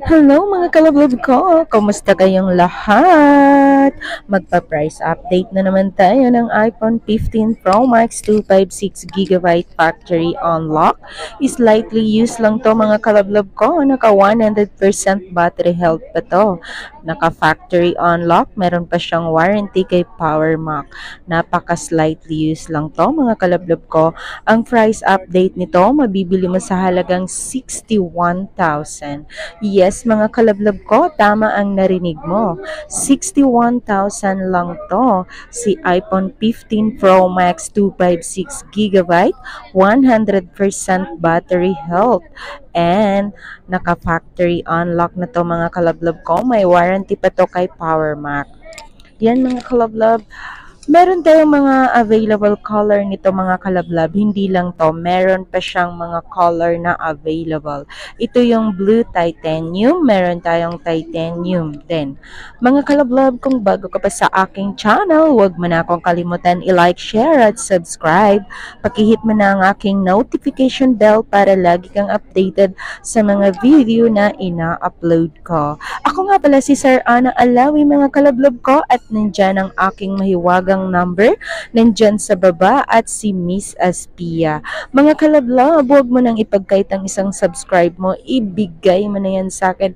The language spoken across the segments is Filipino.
Hello mga kalablog ko! Kumusta kayong lahat? Magpa-price update na naman tayo ng iPhone 15 Pro Max 256GB factory unlock. Slightly used lang to mga kalablog ko. Naka 100% battery health pa to. Naka factory unlock. Meron pa siyang warranty kay PowerMac. Napaka-slightly used lang to mga kalablog ko. Ang price update nito mabibili mo sa halagang 61,000. Yes, mga kalablab ko, tama ang narinig mo. 61,000 lang to. Si iPhone 15 Pro Max 256GB, 100% battery health. And naka-factory unlock na to mga kalablab ko. May warranty pa to kay PowerMac. Yan mga kalablab. Meron tayong mga available color nito mga kalablab. Hindi lang to, meron pa siyang mga color na available. Ito yung blue titanium, meron tayong titanium din. Mga kalablab, kung bago ka pa sa aking channel, huwag mo na akong kalimutan i-like, share at subscribe. Pakihit mo na ang aking notification bell para lagi kang updated sa mga video na ina-upload ko. Ako nga pala si Sir Ana Alawi mga kalablab ko at nandyan ang aking mahiwagang number, nandyan sa baba at si Miss Aspia. Mga kalablab, huwag mo nang ipagkait ang isang subscribe mo, ibigay mo na yan sa akin.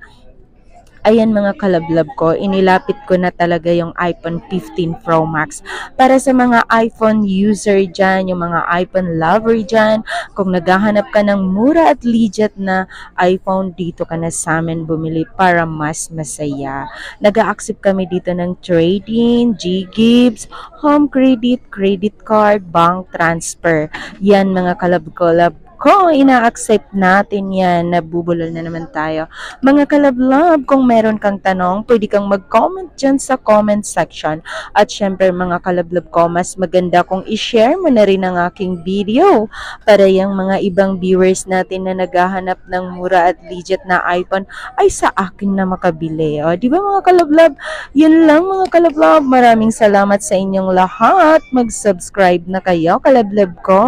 Ayan mga kalablab ko, inilapit ko na talaga yung iPhone 15 Pro Max. Para sa mga iPhone user dyan, yung mga iPhone lover dyan, kung naghahanap ka ng mura at legit na iPhone, dito ka na sa amin bumili para mas masaya. Nag-a-accept kami dito ng trading, G-Gibbs, home credit, credit card, bank transfer. Yan mga kalab-kalab ko, ina-accept natin yan. Nabubulol na naman tayo. Mga kalablab, kung meron kang tanong, pwede kang mag-comment dyan sa comment section. At syempre mga kalablab ko, mas maganda kung i-share mo na rin ang aking video para yung mga ibang viewers natin na naghahanap ng mura at legit na iPhone ay sa akin na makabili. O, di ba mga kalablab? Yun lang mga kalablab. Maraming salamat sa inyong lahat. Mag-subscribe na kayo, kalablab ko.